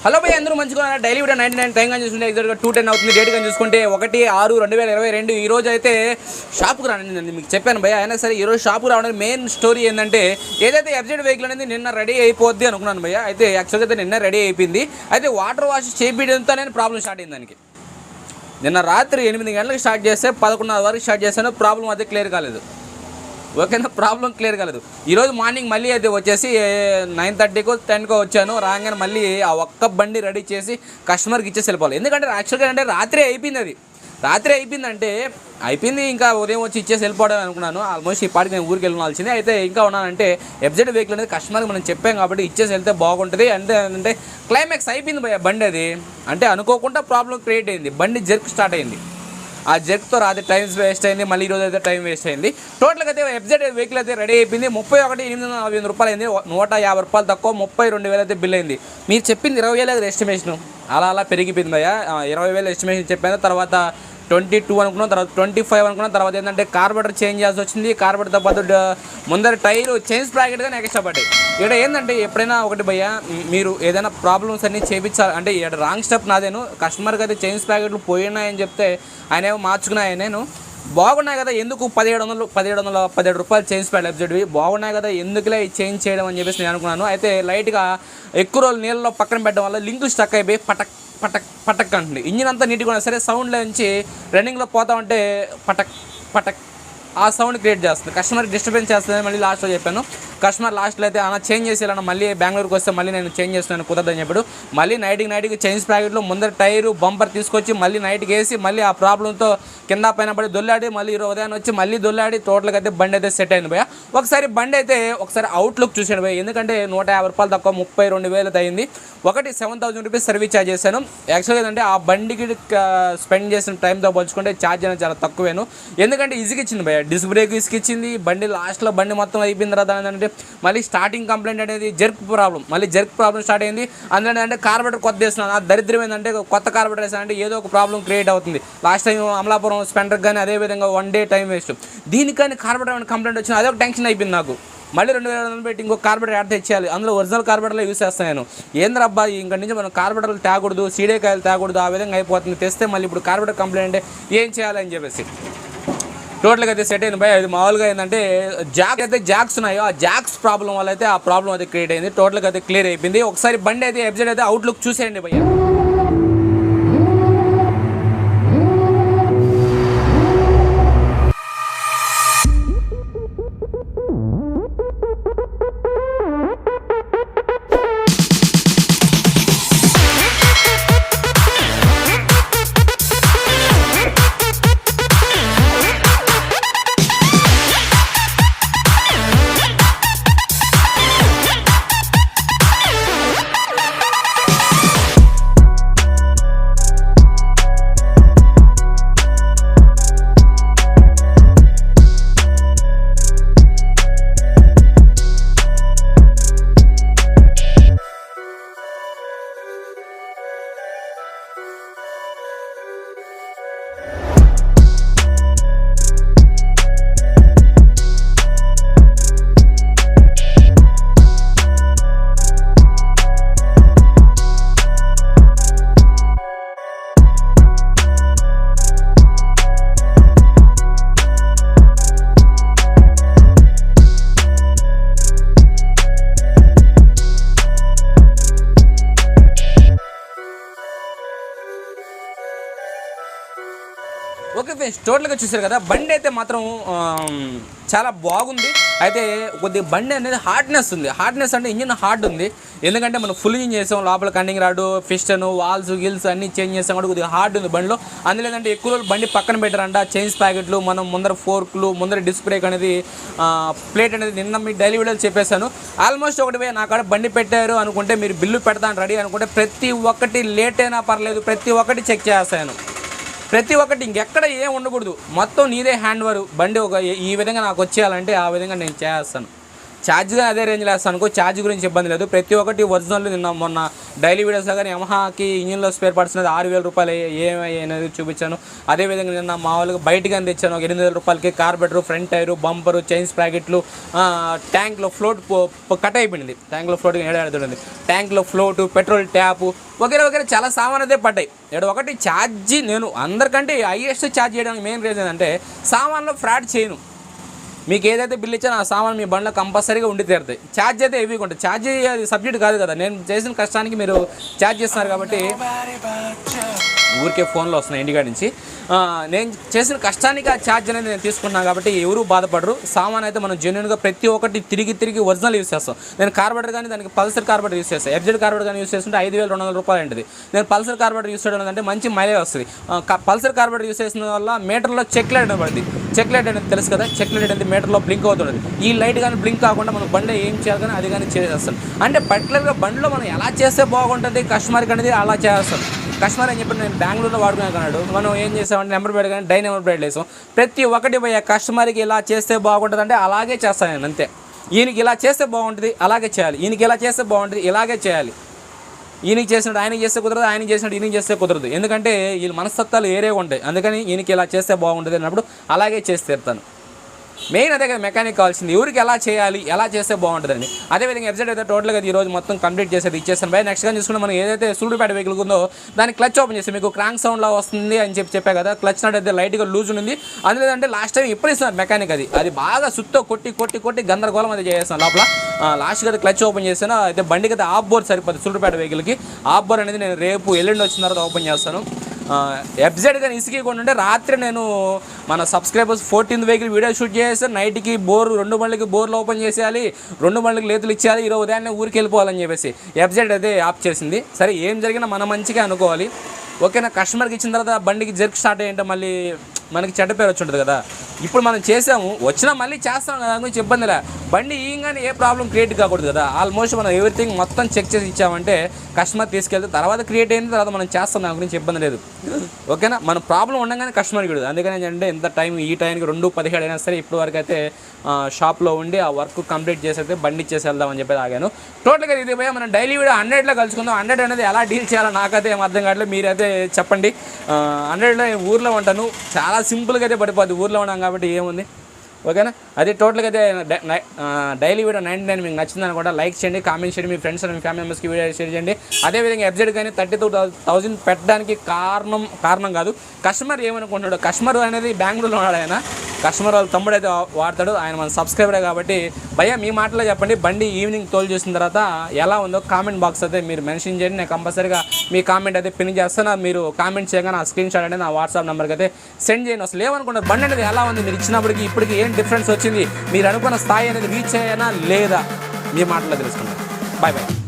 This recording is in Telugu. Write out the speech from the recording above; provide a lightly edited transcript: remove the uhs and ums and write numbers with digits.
హలో భయ్, అందరూ మంచిగా డైలీ వీడియో 99 టైం కానీ చూసుకుంటే ఎగ్జాక్ట్గా 2:10 అవుతుంది. డేట్ కానీ చూసుకుంటే 1/6/2022. ఈ రోజు అయితే షాప్కి రానండి, మీకు చెప్పాను భయ్. అయినా సరే ఈరోజు షాప్కి రావడానికి మెయిన్ స్టోరీ ఏంటంటే, ఏదైతే ఎఫ్జెడ్ వెహికల్ అనేది నిన్న రెడీ అయిపోద్ది అనుకున్నాను భయ్య. అయితే యాక్చువల్గా అయితే నిన్న రెడీ అయిపోయింది. అయితే వాటర్ వాష్ చేయించడంతో నేను ప్రాబ్లం స్టార్ట్ అయింది దానికి. నిన్న రాత్రి 8 గంటలకు స్టార్ట్ చేస్తే 11:30 వరకు స్టార్ట్ చేశాను. ప్రాబ్లం అయితే క్లియర్ కాలేదు. ఓకేనా, ప్రాబ్లం క్లియర్ కాలేదు. ఈరోజు మార్నింగ్ మళ్ళీ అయితే వచ్చేసి 9:30కో 10కో వచ్చాను. రాగానే మళ్ళీ ఆ ఒక్క బండి రెడీ చేసి కస్టమర్కి ఇచ్చేసి వెళ్ళిపోవాలి. ఎందుకంటే యాక్చువల్గా అంటే రాత్రి అయిపోయింది. అది రాత్రి అయిపోయింది ఇంకా ఉదయం వచ్చి ఇచ్చేసి వెళ్ళిపోవడం అనుకున్నాను. ఆల్మోస్ట్ ఈ పాటికి నేను ఊరికి వెళ్ళాల్సిందే. అయితే ఇంకా ఉన్నానంటే ఎఫ్జెడ్ వెహికల్ అనేది కస్టమర్కి మనం చెప్పాం కాబట్టి ఇచ్చేసి వెళ్తే బాగుంటుంది. అంటే క్లైమాక్స్ అయిపోయింది భయ్య బండి. అది అంటే అనుకోకుండా ప్రాబ్లం క్రియేట్ అయింది. బండి జర్క్ స్టార్ట్ అయింది. ఆ జర్క్తో రాత్రి టైం వేస్ట్ అయింది. మళ్ళీ ఈరోజు అయితే టైం వేస్ట్ అయింది. టోటల్గా అయితే ఎఫ్జెడ్ వెహికల్ అయితే రెడీ అయిపోయింది. 31,845 రూపాయలు అయింది. 150 రూపాయలు తక్కువ 32,000 అయితే బిల్ అయింది. మీరు చెప్పింది 20,000 ఎస్టిమేషన్ అలా పెరిగిపోయింది భయ్య. 20,000 ఎస్టిమేషన్ చెప్పాను. తర్వాత 22 అనుకున్నాం, తర్వాత 25 అనుకున్నాం. తర్వాత ఏంటంటే కార్బోరేటర్ చేంజ్ చేయాల్సి వచ్చింది. కార్బోరేటర్తో పాటు ముందర టైరు చేంజ్ ప్యాకెట్ కానీ ఎక్స్ట్రా పడ్డాయి. ఇక్కడ ఏంటంటే ఎప్పుడైనా ఒకటి భయ్య, మీరు ఏదైనా ప్రాబ్లమ్స్ అన్నీ చేయించాలి అంటే ఇక్కడ రాంగ్ స్టెప్ నాదేను. కస్టమర్కి అయితే చేంజ్ ప్యాకెట్లు పోయినాయని చెప్తే ఆయన ఏమో మార్చుకున్నాయి. నేను బాగున్నాయి కదా, ఎందుకు 1717 రూపాయలు చేంజ్ ప్యాకెట్ ఎఫ్జెడ్వి బాగున్నాయి కదా, ఎందుకులే చేంజ్ చేయడం అని చెప్పేసి నేను అనుకున్నాను. అయితే లైట్గా ఎక్కువ రోజులు నీళ్ళలో పక్కన పెట్టడం వల్ల లింకులు స్టక్ అయిపోయి పటక్ అంటుంది. ఇంజిన్ అంతా నీట్గా ఉన్నా సరే సౌండ్లో నుంచి రన్నింగ్లో పోతా ఉంటే పటక్ ఆ సౌండ్ క్రియేట్ చేస్తుంది. కస్టమర్కి డిస్టర్బెన్స్ చేస్తుంది. మళ్ళీ లాస్ట్లో చెప్పాను. కస్టమర్ లాస్ట్లో అయితే అలా చేంజ్ చేసేయాలన్నా మళ్ళీ బెంగళూరుకి వస్తే మళ్ళీ నేను చేంజ్ చేస్తున్నాను, కుదరదని చెప్పాడు. మళ్ళీ నైట్కి చేంజ్ ప్యాకెట్లో ముందర టైరు బంపర్ తీసుకొచ్చి మళ్ళీ నైట్కి వేసి మళ్ళీ ఆ ప్రాబ్లంతో కింద పైన పడి దొల్లాడి మళ్ళీ ఉదయాన్ని వచ్చి మళ్ళీ దొల్లాడి టోటల్గా అయితే బండి అయితే సెట్ అయింది భయ్య. ఒకసారి బండి అయితే అవుట్లుక్ చూసాను భయ్య. ఎందుకంటే 150 రూపాయలు తక్కువ 32,000 అయింది. ఒకటి 7,000 రూపీస్ సర్వీస్ ఛార్జ్ చేశాను. యాక్చువల్గా ఏంటంటే ఆ బండికి స్పెండ్ చేసిన టైంతో పోల్చుకుంటే ఛార్జ్ అనేది చాలా తక్కువేను. ఎందుకంటే ఇసుకిచ్చింది భయ్య, డిస్క్ బ్రేక్ ఇసుకిచ్చింది. బండి లాస్ట్లో బండి మొత్తం అయిపోయిన తర్వాత ఏంటంటే మళ్ళీ స్టార్టింగ్ కంప్లైంట్ అనేది జర్క్ ప్రాబ్లం స్టార్ట్ అయింది. అందులో ఏంటంటే కార్బోరేటర్ కొత్త వేస్తున్నాను. ఆ దరిద్రం ఏంటంటే కొత్త కార్బోరేటర్ వేసానంటే ఏదో ఒక ప్రాబ్లం క్రియేట్ అవుతుంది. లాస్ట్ టైం అమలాపురం స్పెండర్ కానీ అదేవిధంగా 1 డే టైం వేస్ట్. దీనికని కార్బోరేటర్ కంప్లైంట్ వచ్చింది. అదొక టెన్షన్ అయిపోయింది నాకు. మళ్ళీ 2,000 పెట్టి ఇంకో కార్బోరేటర్ యాడ్ తెచ్చేయాలి. అందులో ఒరిజినల్ కార్బోరేటర్లో యూస్ చేస్తాను నేను. ఏంద్రబ్బా ఇంక నుంచి మనం కార్బోరేటర్లు తేకూడదు, సీడేకాయలు తేకూడదు, ఆ విధంగా అయిపోతుంది. తెస్తే మళ్ళీ ఇప్పుడు కార్బోరేటర్ కంప్లైంట్ అంటే ఏం చేయాలని చెప్పేసి టోటల్గా అయితే సెట్ అయింది భయ్. అది మామూలుగా ఏంటంటే జాక్స్ ఉన్నాయో ఆ జాక్స్ ప్రాబ్లం వల్ల అయితే ఆ ప్రాబ్లం అయితే క్రియేట్ అయింది. టోటల్గా అయితే క్లియర్ అయిపోయింది. ఒకసారి బండి అయితే ఎఫ్జెడ్ అయితే అవుట్లుక్ చూసేయండి భయ్య. ఓకే ఫ్రెండ్స్, టోటల్గా చూసారు కదా, బండి అయితే మాత్రం చాలా బాగుంది. అయితే కొద్దిగా బండి అనేది హార్డ్నెస్ ఉంది. హార్డ్నెస్ అంటే ఇంజిన్ హార్డ్ ఉంది. ఎందుకంటే మనం ఫుల్ ఇంజిన్ చేసాం, లోపల కండింగ్ రాడు, పిస్టన్, వాల్స్, గిల్స్ అన్నీ చేంజ్ చేసాం కూడా కొద్దిగా హార్డ్ ఉంది బండిలో. అందులో ఏంటంటే ఎక్కువ రోజులు బండి పక్కన పెట్టారంట. చేంజ్ ప్యాకెట్లు, మనం ముందర ఫోర్క్లు, ముందర డిస్క్ బ్రేక్ అనేది, ప్లేట్ అనేది నిన్న మీ డైలీ వీడియోలు చెప్పేశాను. ఆల్మోస్ట్ ఒకటి నా కాడ బండి పెట్టారు అనుకుంటే మీరు బిల్లు పెడతాను రెడీ అనుకుంటే ప్రతి ఒక్కటి లేట్ అయినా పర్లేదు, ప్రతి ఒక్కటి చెక్ చేస్తాను. ప్రతి ఒక్కటి ఇంకెక్కడ ఏం ఉండకూడదు, మొత్తం నీదే హ్యాండ్ ఓవర్. బండి ఒక ఈ విధంగా నాకు వచ్చేయాలంటే ఆ విధంగా నేను చేస్తాను. ఛార్జ్గా అదే రేంజ్లో వేస్తాను అనుకో, ఛార్జ్ గురించి ఇబ్బంది లేదు. ప్రతి ఒక్కటి ఒరిజినల్. నిన్న మొన్న డైలీ వీడియోస్లో కానీ యమహాకి ఇంజిన్లో స్పేర్ పార్ట్స్ అనేది 6,000 రూపాయలు ఏమై అనేది చూపించాను. అదేవిధంగా నిన్న మామూలుగా బయటగా తెచ్చాను ఒక 8,000 రూపాయలకి. కార్బెటరు, ఫ్రంట్ టైరు, బంపరు, చైన్స్ ప్యాకెట్లు, ట్యాంక్లో ఫ్లోట్ కట్ అయిపోయింది. ట్యాంక్లో ఫ్లోట్ ఏడాడుతుంది. ట్యాంక్లో ఫ్లోటు, పెట్రోల్ ట్యాపు వగేరే చాలా సామాన్ అయితే పడ్డాయి. ఒకటి ఛార్జీ, నేను అందరికంటే హైయెస్ట్ ఛార్జ్ చేయడానికి మెయిన్ రీజన్ అంటే సామాన్లో ఫ్రాడ్ చేయను. మీకు ఏదైతే బిల్ ఇచ్చానో ఆ సామాన్ మీ బండ్లో కంపల్సరీగా ఉండి తీరుతాయి. ఛార్జ్ అయితే హెవీగా ఉంటుంది. ఛార్జ్ అది సబ్జెక్ట్ కాదు కదా, నేను చేసిన కష్టానికి మీరు ఛార్జ్ చేస్తున్నారు కాబట్టి. ఊరికే ఫోన్లో వస్తున్నాయి ఇంటికాడ నుంచి. నేను చేసిన కష్టానికి ఆ ఛార్జ్ అనేది నేను తీసుకుంటున్నాను కాబట్టి ఎవరు బాధపడరు. సామాన్ అయితే మనం జెన్యున్గా ప్రతి ఒక్కటి తిరిగి ఒరిజినల్ యూస్ చేస్తాం. నేను కార్బెటర్ కానీ దానికి పల్సర్ కార్బెటర్ యూస్ చేస్తాను. ఎఫ్జెడ్ కార్బెటర్ కానీ యూస్ చేస్తుంటే 5,200 రూపాయలు ఉంటుంది. నేను పల్సర్ కార్బెటర్ యూస్ చేయడం అంటే మంచి మైలేజ్ వస్తుంది. పల్సర్ కార్బెటర్ యూస్ చేసిన వల్ల మీటర్లో చెక్ లైట్ పడుతుంది. చెక్ లైట్ అనేది తెలుసు కదా, చెక్ లైట్ అనేది మీటర్లో బ్లింక్ అవుతుంది. ఈ లైట్ కానీ బ్లింక్ కాకుండా మనం బండి ఏం చేయాలి కానీ అది కానీ చేసేస్తాం. అంటే పర్టికులర్గా బండిలో మనం ఎలా చేస్తే బాగుంటుంది కస్టమర్కి అనేది అలా చేస్తాం. కస్టమర్ అని చెప్పి నేను బెంగళూరులో వాడుకున్నాడు. మనం ఏం చేసామంటే నెంబర్ ప్లేట్ కానీ డై నెంబర్ ప్లేట్ వేసాం. ప్రతి ఒక్కటి పోయి కస్టమర్కి ఇలా చేస్తే బాగుంటుంది అంటే అలాగే చేస్తాను నేను, అంతే. ఈయనకి ఇలా చేస్తే బాగుంటుంది అలాగే చేయాలి, ఈయనకి ఇలా చేస్తే బాగుంటుంది ఇలాగే చేయాలి. ఈయనకి చేసినట్టు ఆయనకి చేస్తే కుదరదు, ఆయనకి చేసినట్టు ఈయనకి చేస్తే కుదరదు. ఎందుకంటే వీళ్ళ మనస్తత్వాలు ఏరేగా ఉంటాయి. అందుకని ఈయనకి ఇలా చేస్తే బాగుంటుంది అన్నప్పుడు అలాగే చేసి తీరుతాను. మెయిన్ అదే కదా మెకానిక్ కావాల్సింది, ఎవరికి ఎలా చేయాలి, ఎలా చేస్తే బాగుంటుందండి. అదేవిధంగా ఎఫ్జెడ్ అయితే టోటల్గా ఈరోజు మొత్తం కంప్లీట్ చేసేది ఇచ్చేస్తాను బై. నెక్స్ట్ కానీ చూసుకుంటే మనం ఏదైతే సూళ్ళూరుపేట వెహికల్ ఉందో దాని క్లచ్ ఓపెన్ చేస్తే మీకు క్రాంక్ సౌండ్లా వస్తుంది అని చెప్పా కదా. క్లచ్ నట్ అయితే లైట్గా లూజ్ ఉంది. అందులేదంటే లాస్ట్ టైం ఇప్పుడు ఇస్తున్నారు మెకానిక్, అది బాగా సుత్తో కొట్టి గందరగోళం అది చేస్తాను లోపల. లాస్ట్గా అయితే క్లచ్ ఓపెన్ చేస్తాను. అయితే బండికి అయితే ఆఫ్ బోర్ సరిపోతుంది. సూళ్ళూరుపేట వెహికల్కి ఆఫ్ బోర్ అనేది నేను రేపు ఎల్లుండి వచ్చిన తర్వాత ఓపెన్ చేస్తాను. ఎఫ్జెడ్ కానీ ఇసుకకుండా ఉంటే రాత్రి నేను మన subscribers 14th vehicle video shoot చేస్తే నైట్కి బోర్ 2 బండ్లకి బోర్లు ఓపెన్ చేసేయాలి, 2 బండ్లకి లేతులు ఇచ్చేయాలి, ఈరోజు ఉదయాన్నే ఊరికి వెళ్ళిపోవాలని చెప్పేసి ఎఫ్జెడ్ అయితే ఆఫ్ చేసింది. సరే ఏం జరిగినా మన మంచిగా అనుకోవాలి, ఓకేనా. కస్టమర్కి ఇచ్చిన తర్వాత బండికి జర్క్ స్టార్ట్ అయ్యింటే మళ్ళీ మనకి చెడ్డ పేరు వచ్చి ఉంటుంది కదా. ఇప్పుడు మనం చేసాము, వచ్చినా మళ్ళీ చేస్తాం కదా, గురించి ఇబ్బంది లే. బండి ఈగానే ఏ ప్రాబ్లం క్రియేట్ కాకూడదు కదా. ఆల్మోస్ట్ మనం ఎవ్రీథింగ్ మొత్తం చెక్ చేసి ఇచ్చామంటే కస్టమర్ తీసుకెళ్తే తర్వాత క్రియేట్ అయిన తర్వాత మనం చేస్తాం, దాని గురించి ఇబ్బంది లేదు, ఓకేనా. మన ప్రాబ్లం ఉండగానే కస్టమర్కి విడదు. అందుకని ఏంటంటే ఎంత టైం ఈ టైంకి 2:17 అయినా సరే ఇప్పుడు వరకు అయితే షాప్లో ఉండి ఆ వర్క్ కంప్లీట్ చేసి అయితే బండి ఇచ్చేసి వెళ్దామని చెప్పి ఆగాను. టోటల్గా ఇది పోయి మనం డైలీ వీడియో 100లో కలుసుకుందాం. 100 అనేది ఎలా డీల్ చేయాలో నాకైతే ఏం అర్థం కావట్లేదు, మీరైతే చెప్పండి. 100లో ఊర్లో ఉంటాను, చాలా సింపుల్గా అయితే పడిపోద్ది, ఊర్లో ఉన్నాం కాబట్టి ఏముంది, ఓకేనా. అది టోటల్గా అయితే డైలీ వీడియో 99 మీకు నచ్చిందని కూడా లైక్ చేయండి, కామెంట్ చేయండి, మీ ఫ్రెండ్స్ అండ్ మీ ఫ్యామిలీ మెంబర్స్కి వీడియో షేర్ చేయండి. అదేవిధంగా ఎఫ్జెడ్ కానీ 32,000 పెట్టడానికి కారణం కాదు, కస్టమర్ ఏమనుకుంటున్నాడు. కస్టమర్ అనేది బెంగళూరులో ఉన్నాడు, ఆయన కస్టమర్ వాళ్ళ తమ్ముడు అయితే వాడతాడు, ఆయన మన సబ్స్క్రైబరే కాబట్టి. భయ్యా మీ మాటలో చెప్పండి, బండి ఈవినింగ్ తోలు చేసిన తర్వాత ఎలా ఉందో కామెంట్ బాక్స్ అయితే మీరు మెన్షన్ చేయండి. నేను కంపల్సరీగా మీ కామెంట్ అయితే పిన్ చేస్తాను. మీరు కామెంట్ చేయగానే ఆ స్క్రీన్ షాట్ అనేది నా వాట్సాప్ నెంబర్కి అయితే సెండ్ చేయండి. అసలు ఏమనుకుంటారు, బండి అనేది ఎలా ఉంది, మీరు ఇచ్చినప్పటికి ఇప్పటికి ఏం డిఫరెన్స్ వచ్చింది, మీరు అనుకున్న స్థాయి అనేది రీచ్ అయ్యానా లేదా, మీ మాటలో తెలుసుకుంటారు. Bye bye.